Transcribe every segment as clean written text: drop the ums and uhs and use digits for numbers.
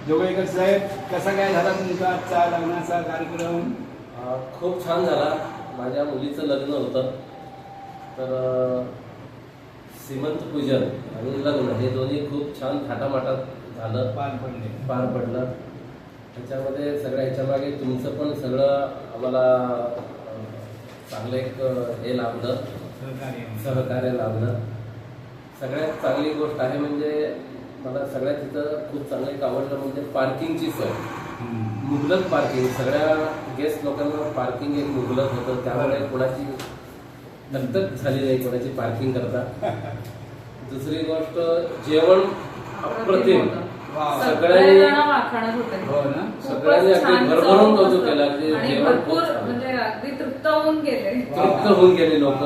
जोगळेकर साहेब, कसा काय झाला तुमचा आजचा लग्नाचा कार्यक्रम? खूप छान झाला. माझ्या मुलीचं लग्न होतं, तर सीमंत पूजन आणि लग्न हे दोन्ही खूप छान थाटामाटात झालं, पार पडलं. त्याच्यामध्ये सगळ्या ह्याच्यामागे तुमचं पण सगळं आम्हाला चांगलं एक हे लाभलं, सहकार्य लाभलं. सगळ्यात चांगली गोष्ट आहे म्हणजे मला सगळ्यात तिथं खूप चांगलं एक आवडलं म्हणजे पार्किंगची सोय. मुबलक पार्किंग, सगळ्या गेस्ट लोकांना पार्किंग एक मुबलक होतं, त्यामुळे कोणाची दगदग झाली नाही कोणाची पार्किंग करता. दुसरी गोष्ट, जेवण अप्रतिम. सगळ्यांनी अगदी भरभरून कौतुक केलं. जेवण म्हणजे अगदी तृप्त होऊन गेले लोक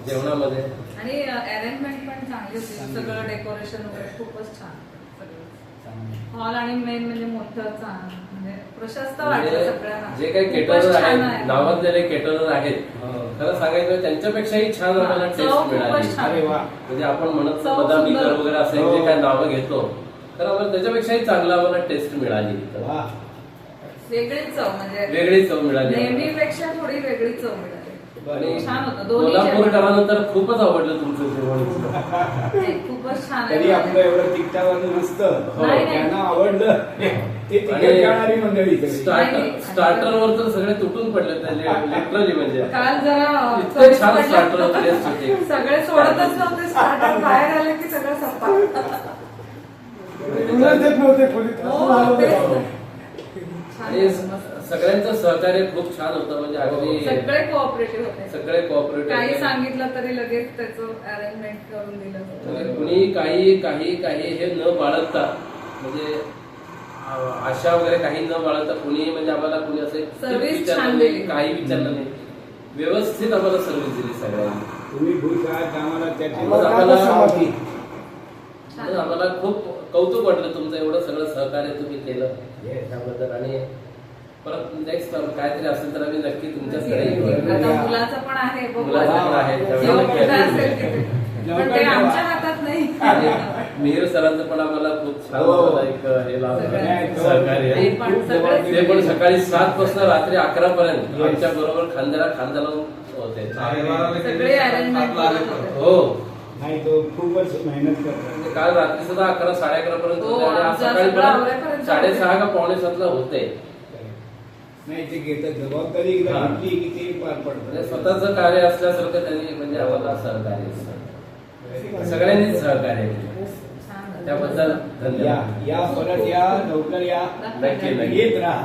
जेवणामध्ये. आणि अरेंजमेंट पण चांगली होती, सगळं डेकोरेशन वगैरे खूपच छान. हॉल आणि मेन म्हणजे मोठं म्हणजे प्रशस्त वाटलं सगळ्यांना. जे काही केटरर आहेत, नावाजलेले केटरर आहेत, खरं सांगायचं त्यांच्यापेक्षाही छान आम्हाला टेस्ट मिळाली. म्हणजे आपण म्हणत बदामी वगैरे असेल जे काही नावं घेतो, तर आम्हाला त्याच्यापेक्षाही चांगलं आम्हाला टेस्ट मिळाली. वेगळीच चव, म्हणजे वेगळी चव मिळाली, नेहमीपेक्षा थोडी वेगळी चव मिळाली. आणि छान होतं. कोल्हापूरकरांनंतर खूपच आवडलं तुमचं जेवण. खूपच छान. तरी आपलं एवढं तिखटावालं नसतं, त्यांना आवडलं. ते तिखट खाणारी मंडळी. स्टार्टरवर तर सगळे तुटून पडले लिटरली. म्हणजे काल जरा इतकं छान स्टार्टर होते, सगळे सोडतच नव्हते. स्टार्टर बाहेर आले की सगळं संपा. आणि सगळ्यांचं सहकार्य खूप छान होतं. म्हणजे अगदी सगळे कोऑपरेटिव्ह होते. सगळे कोऑपरेटिव्ह. काही सांगितलं तरी लगेच त्याचं अरेंजमेंट करून दिलं. म्हणजे कुणी काही हे न बाळगता, म्हणजे आशा वगैरे काही न बाळगता कुणी, म्हणजे आम्हाला कुणी असे विचारलं नाही, काही विचारलं नाही. व्यवस्थित आम्हाला सर्व्हिस दिली सगळ्यांनी. तुम्ही भूल काय आम्हाला खूप कौतुक वाटलं तुमचं, एवढं सगळं सहकार्य तुम्ही केलं त्याबद्दल. आणि परत नेक्स्ट काहीतरी असेल तर आम्ही नक्की तुमच्याकडे येऊ. मुलाचं पण आहे, आमच्या हातात नाही. मिहिर सरांचं पण आम्हाला खूप छान एक हे लाभलं सहकार्य. ते पण सकाळी 7 पासून रात्री 11 पर्यंत आमच्या बरोबर खांद्याला होते. हो, नाही तो खूपच मेहनत करतो. काल रात्री सुद्धा 11, 11:30 पर्यंत होते आणि आज सकाळी पण 6:30 का 6:45 होते. नाही, ते घेतात जबाबदारी एकदा घेतली की ते पार पडतं. स्वतःचं कार्य असल्यासारखं त्यांनी म्हणजे आम्हाला सहकार्य, सगळ्यांनीच सहकार्य केलं. त्याबद्दल धन्यवाद. या परत या, लवकर या, नक्की येत राहा.